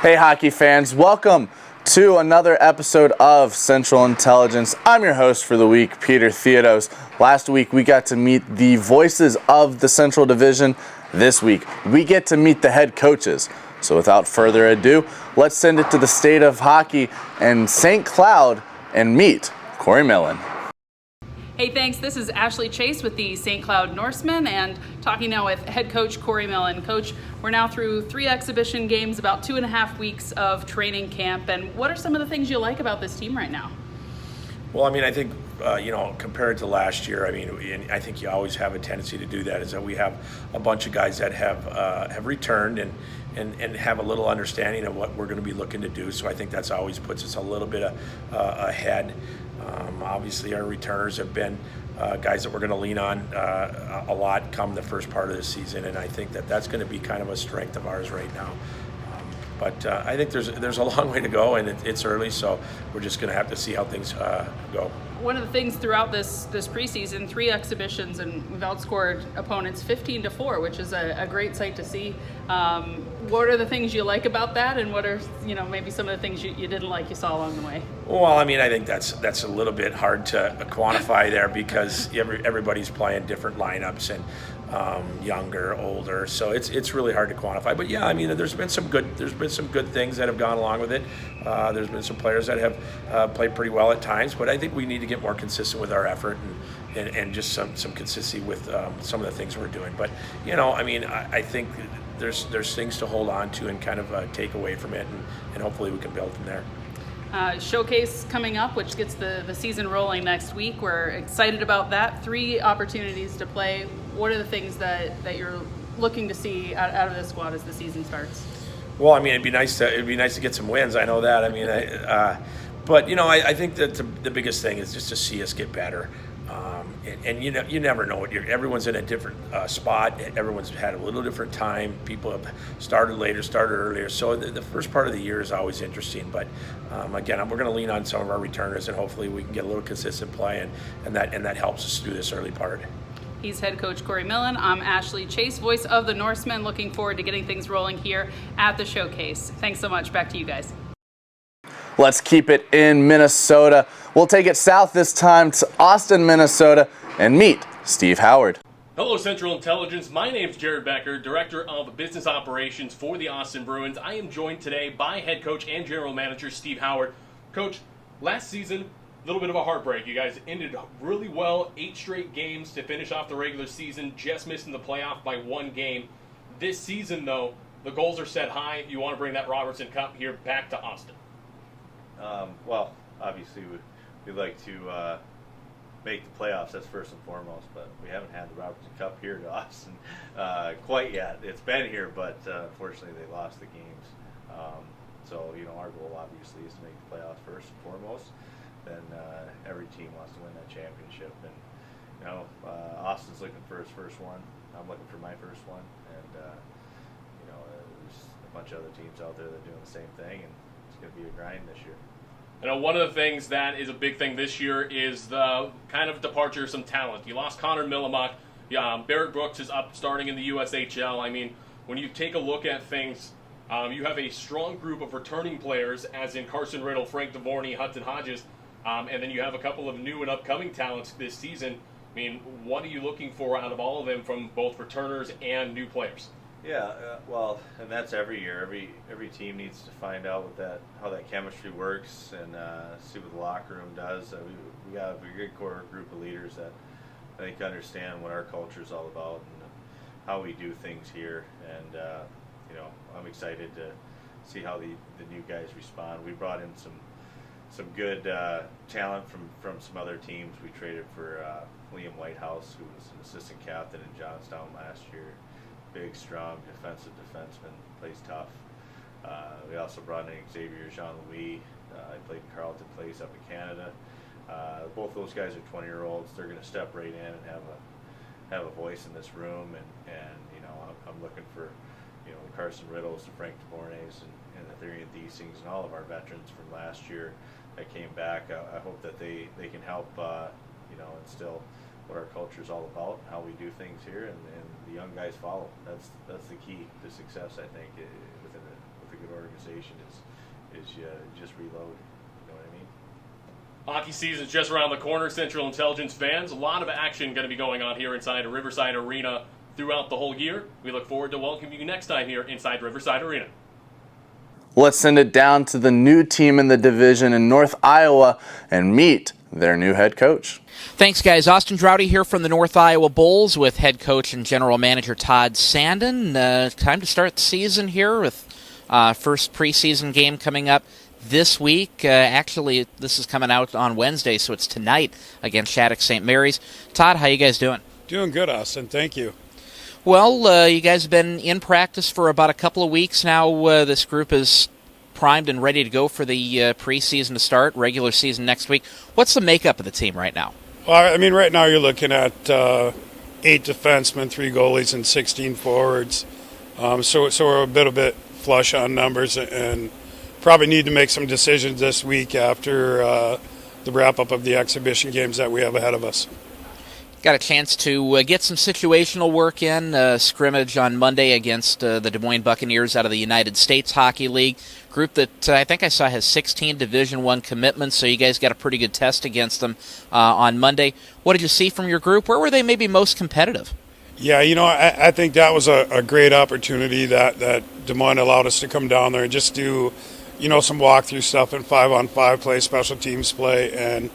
Hey hockey fans, welcome to another episode of Central Intelligence. I'm your host for the week, Peter Theodos. Last week we got to meet the voices of the Central Division. This week we get to meet the head coaches. So without further ado, let's send it to the state of hockey and St. Cloud and meet Corey Millen. Hey, thanks. This is Ashley Chase with the St. Cloud Norsemen and talking now with head coach Corey Millen. Coach, we're now through 3 exhibition games, about 2.5 weeks of training camp. And what are some of the things you like about this team right now? Well, I mean, I think, compared to last year, I think you always have a tendency to do that, is that we have a bunch of guys that have returned and have a little understanding of what we're going to be looking to do. So I think that's always puts us a little bit ahead. Obviously, our returners have been guys that we're going to lean on a lot come the first part of the season, and I think that's going to be kind of a strength of ours right now. But I think there's a long way to go, and it's early, so we're just going to have to see how things go. One of the things throughout this preseason, 3 exhibitions, and we've outscored opponents 15-4, which is a great sight to see. What are the things you like about that, and what are maybe some of the things you didn't like you saw along the way? Well, I mean, I think that's a little bit hard to quantify there because everybody's playing different lineups and younger, older, so it's really hard to quantify. But yeah, I mean, there's been some good things that have gone along with it. There's been some players that have played pretty well at times, but I think we need to get more consistent with our effort and just some consistency with some of the things we're doing. But I think there's things to hold on to and kind of take away from it, and hopefully we can build from there. Showcase coming up, which gets the season rolling next week. We're excited about that. 3 opportunities to play. What are the things that you're looking to see out of this squad as the season starts? Well, I mean, it'd be nice to get some wins. I know that. I mean, but I think that the biggest thing is just to see us get better. And you never know. Everyone's in a different spot. Everyone's had a little different time. People have started later, started earlier. So the first part of the year is always interesting. But again, we're going to lean on some of our returners, and hopefully we can get a little consistent play, and that helps us through this early part. He's head coach Corey Millen. I'm Ashley Chase, voice of the Norsemen. Looking forward to getting things rolling here at the Showcase. Thanks so much. Back to you guys. Let's keep it in Minnesota. We'll take it south this time to Austin, Minnesota, and meet Steve Howard. Hello, Central Intelligence. My name's Jared Becker, Director of Business Operations for the Austin Bruins. I am joined today by head coach and general manager Steve Howard. Coach, last season, a little bit of a heartbreak. You guys ended really well, 8 straight games to finish off the regular season, just missing the playoff by 1 game. This season, though, the goals are set high. You want to bring that Robertson Cup here back to Austin. Well, obviously we'd like to make the playoffs, that's first and foremost, but we haven't had the Robertson Cup here to Austin quite yet. It's been here, but unfortunately they lost the games. So our goal obviously is to make the playoffs first and foremost. Then every team wants to win that championship, and Austin's looking for his first one. I'm looking for my first one, and there's a bunch of other teams out there that are doing the same thing, and it's going to be a grind this year. I know one of the things that is a big thing this year is the kind of departure of some talent. You lost Connor Milamach. Barrett Brooks is up starting in the USHL. I mean, when you take a look at things, you have a strong group of returning players, as in Carson Riddle, Frank DeVorney, Hudson Hodges, and then you have a couple of new and upcoming talents this season. I mean, what are you looking for out of all of them from both returners and new players? Yeah, well, and that's every year. Every team needs to find out how that chemistry works and see what the locker room does. We got a good core group of leaders that I think understand what our culture is all about and how we do things here. And I'm excited to see how the new guys respond. We brought in some good talent from some other teams. We traded for Liam Whitehouse, who was an assistant captain in Johnstown last year. Big, strong, defensive defenseman, plays tough. We also brought in Xavier Jean-Louis. He played in Carleton Place up in Canada. Both those guys are 20-year-olds. They're going to step right in and have a voice in this room. And I'm looking for Carson Riddles and Frank DeVornay's and Ethereum Deasings and all of our veterans from last year that came back. I hope that they can help instill what our culture is all about, how we do things here, and the young guys follow. That's the key to success, I think, with a good organization is you just reload. You know what I mean? Hockey season's just around the corner, Central Intelligence fans. A lot of action going to be going on here inside Riverside Arena throughout the whole year. We look forward to welcoming you next time here inside Riverside Arena. Let's send it down to the new team in the division in North Iowa and meet their new head coach. Thanks, guys. Austin Droughty here from the North Iowa Bulls with head coach and general manager Todd Sandin. Time to start the season here with first preseason game coming up this week. Actually, this is coming out on Wednesday, so it's tonight against Shattuck St. Mary's. Todd, how you guys doing? Doing good, Austin. Thank you. Well, you guys have been in practice for about a couple of weeks now. This group is primed and ready to go for the preseason to start, regular season next week. What's the makeup of the team right now? Well, I mean, right now you're looking at 8 defensemen, 3 goalies, and 16 forwards. So we're a bit flush on numbers and probably need to make some decisions this week after the wrap-up of the exhibition games that we have ahead of us. Got a chance to get some situational work in, scrimmage on Monday against the Des Moines Buccaneers out of the United States Hockey League. Group that I think I saw has 16 Division I commitments, so you guys got a pretty good test against them on Monday. What did you see from your group? Where were they maybe most competitive? Yeah, I think that was a great opportunity that Des Moines allowed us to come down there and just do, some walkthrough stuff and 5-on-5 play, special teams play, and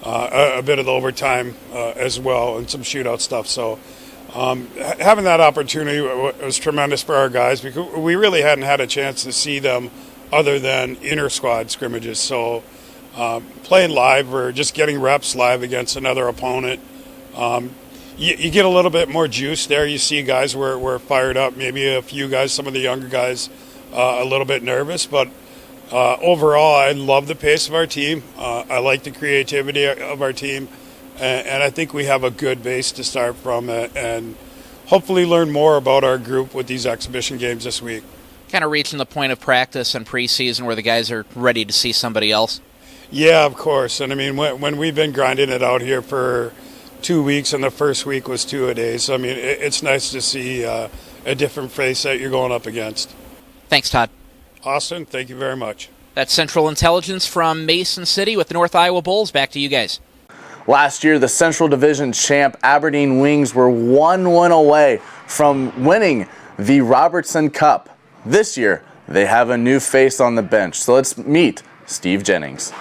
a bit of the overtime as well, and some shootout stuff. So having that opportunity was tremendous for our guys because we really hadn't had a chance to see them other than inter-squad scrimmages. So playing live or just getting reps live against another opponent, you get a little bit more juice there. You see guys were fired up, maybe a few guys, some of the younger guys, a little bit nervous, but overall, I love the pace of our team. I like the creativity of our team, and I think we have a good base to start from and hopefully learn more about our group with these exhibition games this week. Kind of reaching the point of practice and preseason where the guys are ready to see somebody else? Yeah, of course. And I mean, when we've been grinding it out here for 2 weeks, and the first week was 2-a-days, so I mean, it's nice to see a different face that you're going up against. Thanks, Todd. Austin, thank you very much. That's Central Intelligence from Mason City with the North Iowa Bulls. Back to you guys. Last year, the Central Division champ Aberdeen Wings were 1 win away from winning the Robertson Cup. This year, they have a new face on the bench. So let's meet Steve Jennings.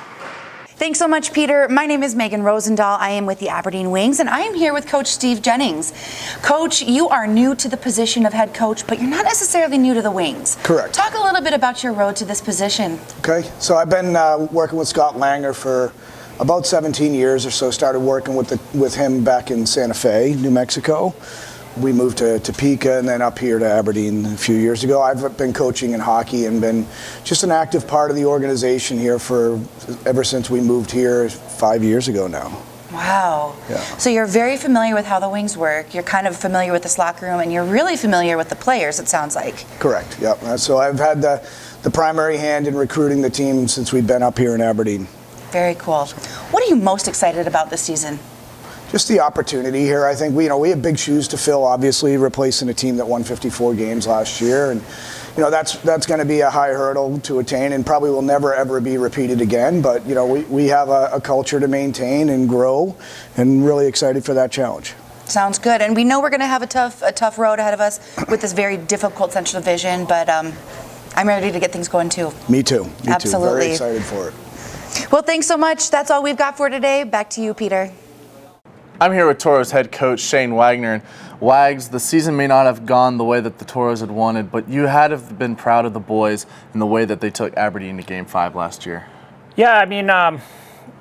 Thanks so much, Peter. My name is Megan Rosendahl. I am with the Aberdeen Wings, and I am here with Coach Steve Jennings. Coach, you are new to the position of head coach, but you're not necessarily new to the Wings. Correct. Talk a little bit about your road to this position. Okay, so I've been working with Scott Langer for about 17 years or so. Started working with him back in Santa Fe, New Mexico. We moved to Topeka and then up here to Aberdeen a few years ago. I've been coaching in hockey and been just an active part of the organization here ever since we moved here 5 years ago now. Wow. Yeah. So you're very familiar with how the Wings work. You're kind of familiar with this locker room, and you're really familiar with the players, it sounds like. Correct, yep. So I've had the primary hand in recruiting the team since we've been up here in Aberdeen. Very cool. What are you most excited about this season? Just the opportunity here. I think we have big shoes to fill, obviously, replacing a team that won 54 games last year. And that's going to be a high hurdle to attain and probably will never, ever be repeated again. But, we have a culture to maintain and grow, and really excited for that challenge. Sounds good. And we know we're going to have a tough road ahead of us with this very difficult Central Division, but I'm ready to get things going too. Me too. Absolutely. Very excited for it. Well, thanks so much. That's all we've got for today. Back to you, Peter. I'm here with Toros head coach Shane Wagner. And Wags, the season may not have gone the way that the Toros had wanted, but you had to have been proud of the boys in the way that they took Aberdeen to Game 5 last year. Yeah, I mean,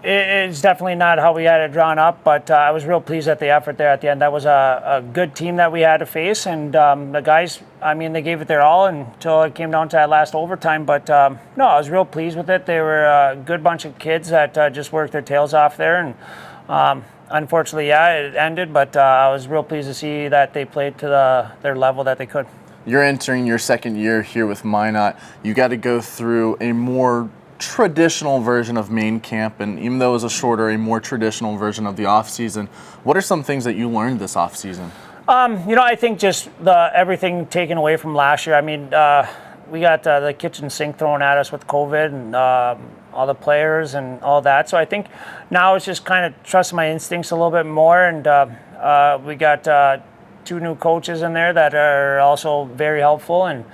it's definitely not how we had it drawn up, but I was real pleased at the effort there at the end. That was a good team that we had to face, and the guys, I mean, they gave it their all until it came down to that last overtime. But no, I was real pleased with it. They were a good bunch of kids that just worked their tails off there, and unfortunately, yeah, it ended, but I was real pleased to see that they played to their level that they could. You're entering your second year here with Minot. You got to go through a more traditional version of main camp, and even though it was a more traditional version of the off-season. What are some things that you learned this off-season? I think just everything taken away from last year. I mean, we got the kitchen sink thrown at us with COVID and all the players and all that. So I think now it's just kind of trust my instincts a little bit more. And we got 2 new coaches in there that are also very helpful. And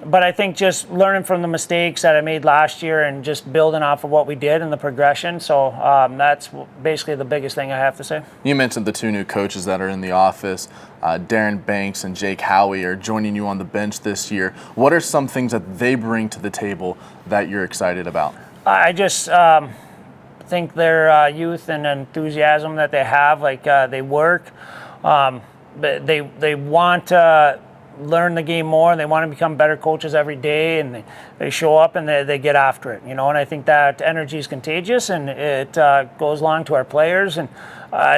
but I think just learning from the mistakes that I made last year and just building off of what we did and the progression. So that's basically the biggest thing I have to say. You mentioned the 2 new coaches that are in the office. Darren Banks and Jake Howie are joining you on the bench this year. What are some things that they bring to the table that you're excited about? I just think their youth and enthusiasm that they have, like they work, they want to learn the game more, and they want to become better coaches every day, and they show up and they get after it, and I think that energy is contagious, and it goes along to our players, and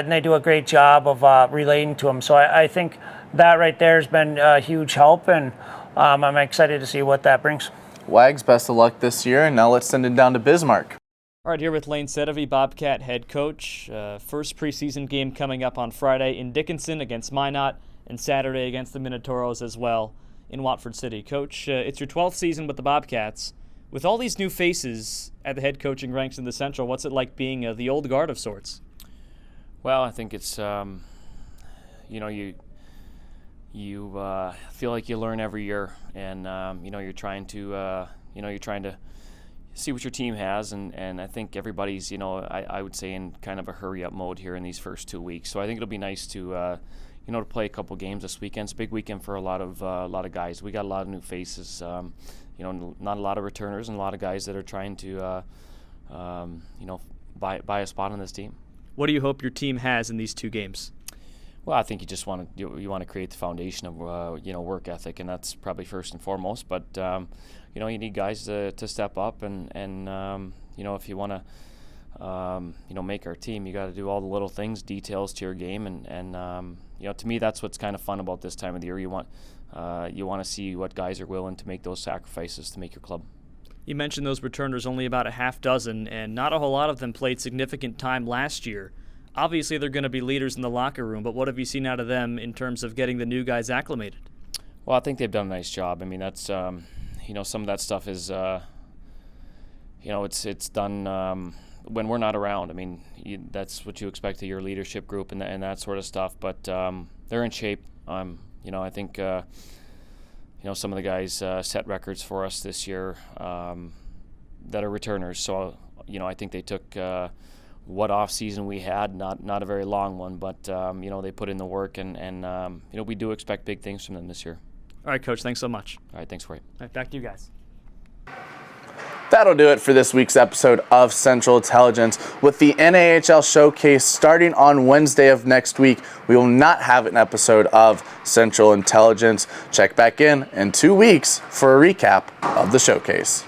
they do a great job of relating to them. So I think that right there has been a huge help, and I'm excited to see what that brings. Wags, best of luck this year, and now let's send it down to Bismarck. All right, here with Lane Sedevy, Bobcat head coach. First preseason game coming up on Friday in Dickinson against Minot, and Saturday against the Minotauros as well in Watford City. Coach, it's your 12th season with the Bobcats. With all these new faces at the head coaching ranks in the Central, what's it like being the old guard of sorts? Well, I think it's, you feel like you learn every year, and you're trying to see what your team has, and I think everybody's, I would say in kind of a hurry up mode here in these first 2 weeks. So I think it'll be nice to to play a couple games this weekend. It's a big weekend for a lot of guys. We got a lot of new faces, not a lot of returners, and a lot of guys that are trying to, buy a spot on this team. What do you hope your team has in these 2 games? Well, I think you just want to create the foundation of work ethic, and that's probably first and foremost. But you need guys to step up, and if you want to make our team, you got to do all the little things, details to your game, and to me that's what's kind of fun about this time of the year. You want to see what guys are willing to make those sacrifices to make your club. You mentioned those returners, only about a half dozen, and not a whole lot of them played significant time last year. Obviously, they're going to be leaders in the locker room, but what have you seen out of them in terms of getting the new guys acclimated? Well, I think they've done a nice job. I mean, that's some of that stuff is it's done when we're not around. I mean, that's what you expect of your leadership group and that sort of stuff. But they're in shape. I think some of the guys set records for us this year that are returners. So I think they took what off season we had, not a very long one, but they put in the work, and we do expect big things from them this year. All right, Coach, thanks so much. All right, thanks, Corey. All right, back to you guys. That'll do it for this week's episode of Central Intelligence. With the NAHL Showcase starting on Wednesday of next week, we will not have an episode of Central Intelligence. Check back in 2 weeks for a recap of the Showcase.